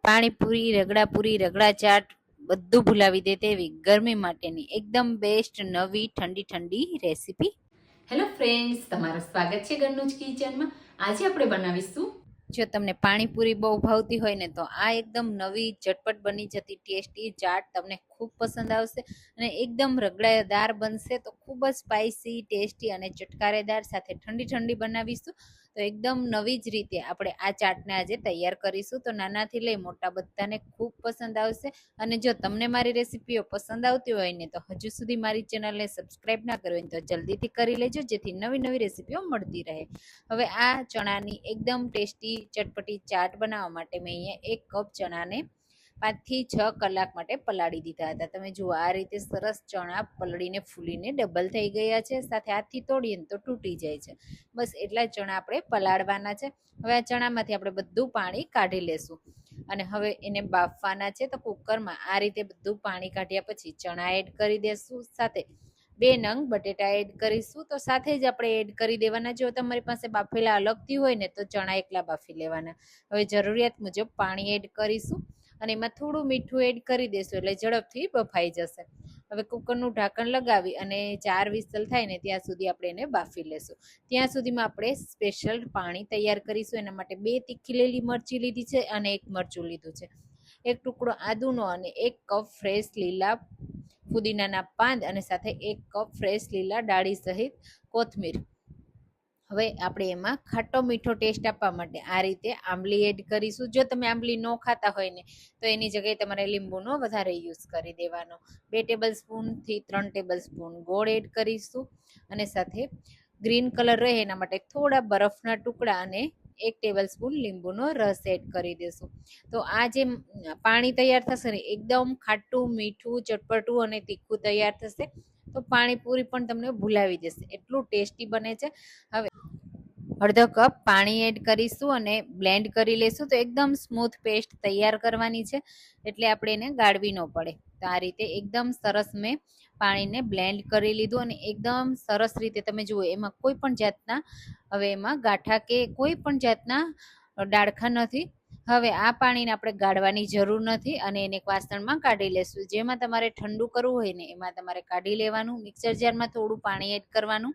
પાણીપુરી, રગડાપુરી, રગડા ચાટ બધું ભૂલાવી દે તેવી ગરમી માટેની એકદમ બેસ્ટ નવી ઠંડી ઠંડી રેસીપી. હેલો ફ્રેન્ડ્સ, તમારું સ્વાગત છે ઘરનું જ કિચનમાં. આજે આપણે બનાવીશું, જો તમને પાણીપુરી બહુ ભાવતી હોય ને તો આ એકદમ નવી ઝટપટ બની જતી ટેસ્ટી ચાટ તમને ખૂબ પસંદ આવશે અને એકદમ રગડાદાર બનશે. તો ખૂબ જ સ્પાઇસી, ટેસ્ટી અને ચટકારેદાર સાથે ઠંડી ઠંડી બનાવીશું. તો એકદમ નવી જ રીતે આપણે આ ચાટને આજે તૈયાર કરીશું. તો નાનાથી લઈ મોટા બધાને ખૂબ પસંદ આવશે. અને જો તમને મારી રેસીપીઓ પસંદ આવતી હોય ને તો હજુ સુધી મારી ચેનલને સબસ્ક્રાઈબ ના કરી હોય તો જલ્દીથી કરી લેજો, જેથી નવી નવી રેસીપીઓ મળતી રહે. હવે આ ચણાની એકદમ ટેસ્ટી ચટપટી ચાટ બનાવવા માટે મેં અહીંયા 1 કપ ચણાને 5 થી 6 કલાક માટે પલાળી દીધા હતા. તમે જુઓ આ રીતે સરસ ચણા પલળીને ફૂલીને ડબલ થઈ ગયા છે. સાથે હાથથી તોડીએ તો તૂટી જાય છે. બસ એટલા ચણા આપણે પલાળવાના છે. હવે આ ચણામાંથી આપણે બધું પાણી કાઢી લેશું અને હવે એને બાફવાના છે. તો કુકરમાં આ રીતે બધું પાણી કાઢ્યા પછી ચણા એડ કરી દેશું. સાથે 2 નંગ બટેટા એડ કરીશું. તો સાથે જ આપણે એડ કરી દેવાના. જો તમારી પાસે બાફેલા અલગથી હોય ને તો ચણા એકલા બાફી લેવાના. હવે જરૂરિયાત મુજબ પાણી એડ કરીશું અને એમાં થોડું મીઠું એડ કરી દેશું એટલે ઝડપથી બફાઈ જશે. હવે કુકરનું ઢાંકણ લગાવી અને 4 વિસલ થાય ને ત્યાં સુધી આપણે એને બાફી લેશું. ત્યાં સુધીમાં આપણે સ્પેશિયલ પાણી તૈયાર કરીશું. એના માટે 2 તીખી લીલી મરચી લીધી છે અને 1 મરચું લીધું છે, 1 ટુકડો આદુનો અને 1 કપ ફ્રેશ લીલા ફુદીનાના પાન અને સાથે 1 કપ ફ્રેશ લીલા ડાળી સહિત કોથમીર. હવે આપણે એમાં ખાટો મીઠો ટેસ્ટ આપવા માટે આ રીતે આંબલી એડ કરીશું. જો તમે આંબલી ન ખાતા હોય ને તો એની જગ્યાએ તમારે લીંબુનો વધારે યુઝ કરી દેવાનો. 2 ટેબલ સ્પૂનથી 3 ટેબલ સ્પૂન ગોળ એડ કરીશું અને સાથે ગ્રીન કલર રહે એના માટે થોડા બરફના ટુકડા અને 1 ટેબલ સ્પૂન લીંબુનો રસ એડ કરી દેશું. તો આ જે પાણી તૈયાર થશે ને એકદમ ખાટું, મીઠું, ચટપટું અને તીખું તૈયાર થશે. તો પાણીપુરી પણ તમને ભૂલાવી દેશે, એટલું ટેસ્ટી બને છે. હવે અડધો કપ પાણી એડ કરીશું અને બ્લેન્ડ કરી લેશું. તો એકદમ સ્મૂથ પેસ્ટ તૈયાર કરવાની છે એટલે આપણે એને ગાળવી ન પડે. તો આ રીતે એકદમ સરસ મેં પાણીને બ્લેન્ડ કરી લીધું અને એકદમ સરસ રીતે તમે જુઓ એમાં કોઈ પણ જાતના હવે એમાં ગાંઠા કે કોઈ પણ જાતના ડાળખા નથી. હવે આ પાણીને આપણે ગાળવાની જરૂર નથી અને એને એક વાસણમાં કાઢી લેશું. જેમાં તમારે ઠંડુ કરવું હોય ને એમાં તમારે કાઢી લેવાનું. મિક્સર જારમાં થોડું પાણી એડ કરવાનું.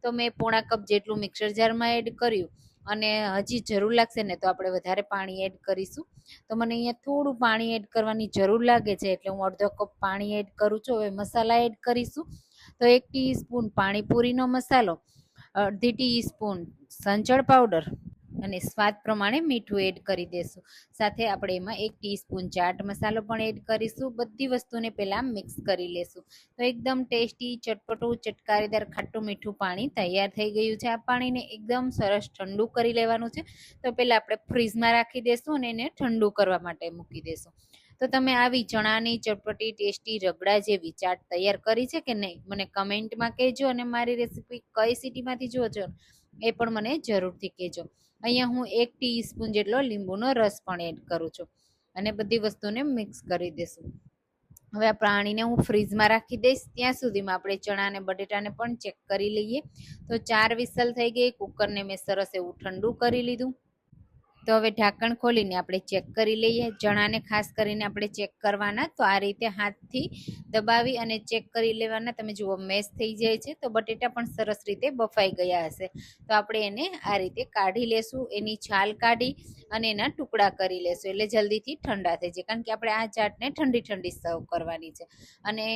તો મેં પોણા કપ જેટલું મિક્સર જારમાં એડ કર્યું અને હજી જરૂર લાગશે ને તો આપણે વધારે પાણી એડ કરીશું. તો મને અહીંયા થોડું પાણી એડ કરવાની જરૂર લાગે છે એટલે હું અડધો કપ પાણી એડ કરું છું. હવે મસાલા એડ કરીશું. તો 1 ટીસ્પૂન પાણીપુરીનો મસાલો, અડધી ટીસ્પૂન સંચળ પાવડર અને સ્વાદ પ્રમાણે મીઠું એડ કરી દેશું. સાથે આપણે એમાં 1 ટીસ્પૂન ચાટ મસાલો પણ એડ કરીશું. બધી વસ્તુને પહેલાં મિક્સ કરી લેશું. તો એકદમ ટેસ્ટી, ચટપટું, ચટકારેદાર ખાટું મીઠું પાણી તૈયાર થઈ ગયું છે. આ પાણીને એકદમ સરસ ઠંડુ કરી લેવાનું છે. તો પહેલાં આપણે ફ્રીઝમાં રાખી દઈશું અને એને ઠંડુ કરવા માટે મૂકી દઈશું. તો તમે આવી ચણાની ચટપટી, ટેસ્ટી રગડા જેવી ચાટ તૈયાર કરી છે કે નહીં મને કમેન્ટમાં કહેજો અને મારી રેસીપી કઈ સિટીમાંથી જુઓ છો એ પણ મને જરૂરથી કહેજો. અહીંયા હું 1 ટીસ્પૂન જેટલો લીંબુનો રસ પણ એડ કરું છું અને બધી વસ્તુને મિક્સ કરી દઈશું. હવે આ પાણીને હું ફ્રીઝમાં રાખી દઈશ. ત્યાં સુધીમાં આપણે ચણા અને બટેટાને પણ ચેક કરી લઈએ. તો 4 વિસલ થઈ ગઈ. કુકરને મેં સરસ એવું ઠંડુ કરી લીધું. તો હવે ઢાંકણ ખોલીને આપણે ચેક કરી લઈએ. ચણાને ખાસ કરીને આપણે ચેક કરવાના. તો આ રીતે હાથથી દબાવી અને ચેક કરી લેવાના. તમે જુઓ મેશ થઈ જાય છે. તો બટેટા પણ સરસ રીતે બફાઈ ગયા હશે. તો આપણે એને આ રીતે કાઢી લેશું. એની છાલ કાઢી અને એના ટુકડા કરી લેશું એટલે જલ્દીથી ઠંડા થઈ જાય. કારણ કે આપણે આ ચાટને ઠંડી ઠંડી સર્વ કરવાની છે. અને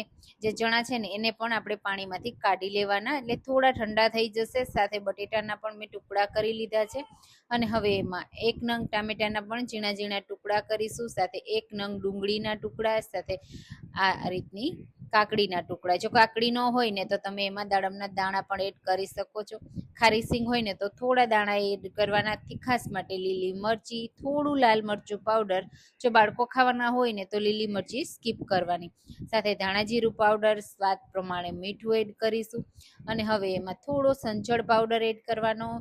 જે ચણા છે ને એને પણ આપણે પાણીમાંથી કાઢી લેવાના એટલે થોડા ઠંડા થઈ જશે. સાથે બટેટાના પણ મેં ટુકડા કરી લીધા છે અને હવે એમાં 1 નંગ ટામેટાના પણ ઝીણા ઝીણા ટુકડા કરીશું. સાથે 1 નંગ ડુંગળીના ટુકડા, સાથે આ રીતની કાકડીના ટુકડા. જો કાકડી ન હોય ને તો તમે એમાં દાડમના દાણા પણ એડ કરી શકો છો. ખારી સિંગ હોય ને તો થોડા દાણા એડ કરવાના. તીખાસ માટે લીલી મરચી, થોડું લાલ મરચું પાવડર. જો બાળકો ખાવાના હોય ને તો લીલી મરચી સ્કીપ કરવાની. સાથે ધાણા જીરું પાવડર, સ્વાદ પ્રમાણે મીઠું એડ કરીશું અને હવે એમાં થોડો સંચળ પાવડર એડ કરવાનો,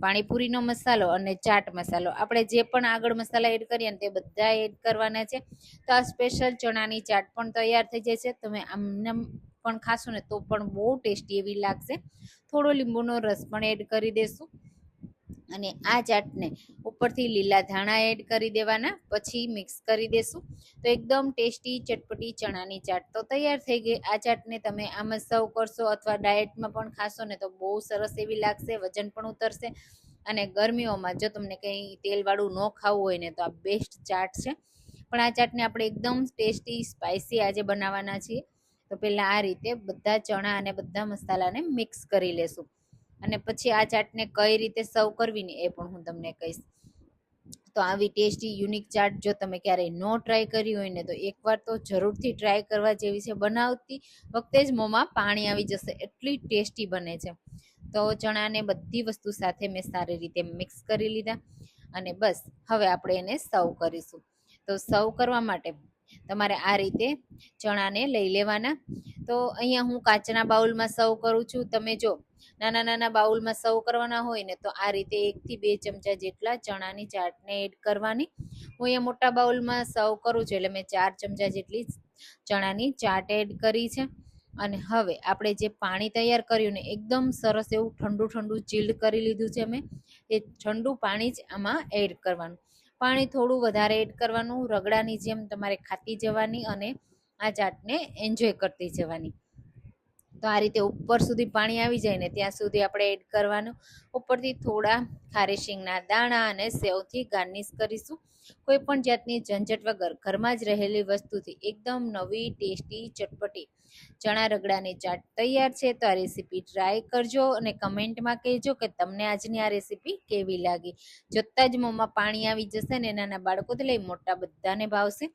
પાણીપુરીનો મસાલો અને ચાટ મસાલો. આપણે જે પણ આગળ મસાલા એડ કરીએ ને તે બધા એડ કરવાના છે. તો આ સ્પેશિયલ ચણાની ચાટ પણ તૈયાર થઈ જાય છે. તમે આમને પણ ખાશો ને તો પણ બહુ ટેસ્ટી એવી લાગશે. થોડો લીંબુનો રસ પણ એડ કરી દેશું અને આ ચાટને ઉપરથી લીલા ધાણા એડ કરી દેવાના, પછી મિક્સ કરી દેશું તો એકદમ ટેસ્ટી ચટપટી ચણાની ચાટ તો તૈયાર થઈ ગઈ. આ ચાટને તમે આમ જ સર્વ કરશો અથવા ડાયટમાં પણ ખાશો ને તો બહુ સરસ એવી લાગશે, વજન પણ ઉતરશે. અને ગરમીઓમાં જો તમને કંઈ તેલવાળું ન ખાવું હોય ને તો આ બેસ્ટ ચાટ છે. પણ આ ચાટને આપણે એકદમ ટેસ્ટી સ્પાઇસી આજે બનાવવાના છીએ. તો પહેલાં આ રીતે બધા ચણા અને બધા મસાલાને મિક્સ કરી લેશું અને પછી આ ચાટને કઈ રીતે સર્વ કરવી ને એ પણ હું તમને કહીશ. તો આવી ટેસ્ટી યુનિક ચાટ જો તમે ક્યારેય ન ટ્રાય કરી હોય ને તો એકવાર તો જરૂરથી ટ્રાય કરવા જેવી છે. બનાવતી વખતે જ મોંમાં પાણી આવી જશે, એટલી ટેસ્ટી બને છે. તો ચણાને બધી વસ્તુ સાથે મેં સારી રીતે મિક્સ કરી લીધા અને બસ હવે આપણે એને સર્વ કરીશું. તો સર્વ કરવા માટે તમારે આ રીતે ચણાને લઈ લેવાના. તો અહીંયા હું કાચના બાઉલમાં સર્વ કરું છું. તમે જો નાના નાના બાઉલમાં સર્વ કરવાના હોય ને તો આ રીતે 1 થી 2 ચમચા જેટલા ચણાની ચાટને એડ કરવાની. હું અહીંયા મોટા બાઉલમાં સર્વ કરું છું એટલે મેં 4 ચમચા જેટલી ચણાની ચાટ એડ કરી છે. અને હવે આપણે જે પાણી તૈયાર કર્યું ને એકદમ સરસ એવું ઠંડુ ઠંડુ ચીલ્ડ કરી લીધું છે મેં, એ ઠંડુ પાણી જ આમાં એડ કરવાનું. પાણી થોડું વધારે એડ કરવાનું, રગડાની જેમ તમારે ખાતી જવાની અને આ ચાટને એન્જોય કરતી જવાની. તો આ રીતે ઉપર સુધી પાણી આવી જાય ને ત્યાં સુધી આપણે એડ કરવાનું. ઉપરથી થોડા ખારેશીંગના દાણા અને સેવથી ગાર્નિશ કરીશું. કોઈ પણ જાતની ઝંઝટ વગર ઘરમાં જ રહેલી વસ્તુથી એકદમ નવી ટેસ્ટી ચટપટી ચણા રગડાની ચાટ તૈયાર છે. તો આ રેસીપી ટ્રાય કરજો અને કમેન્ટમાં કહેજો કે તમને આજની આ રેસીપી કેવી લાગી. જોતાં જ મોંમાં પાણી આવી જશે ને, નાના બાળકોથી લઈ મોટા બધાને ભાવશે.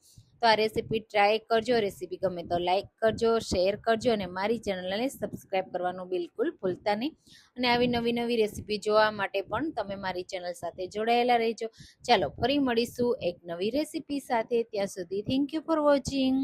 તો આ રેસીપી ટ્રાય કરજો. રેસીપી ગમે તો લાઈક કરજો, શેર કરજો અને મારી ચેનલને સબસ્ક્રાઈબ કરવાનું બિલકુલ ભૂલતા નહીં. અને આવી નવી નવી રેસીપી જોવા માટે પણ તમે મારી ચેનલ સાથે જોડાયેલા રહેજો. ચાલો ફરી મળીશું એક નવી રેસીપી સાથે. ત્યાં સુધી થેન્ક યુ ફોર વોચિંગ.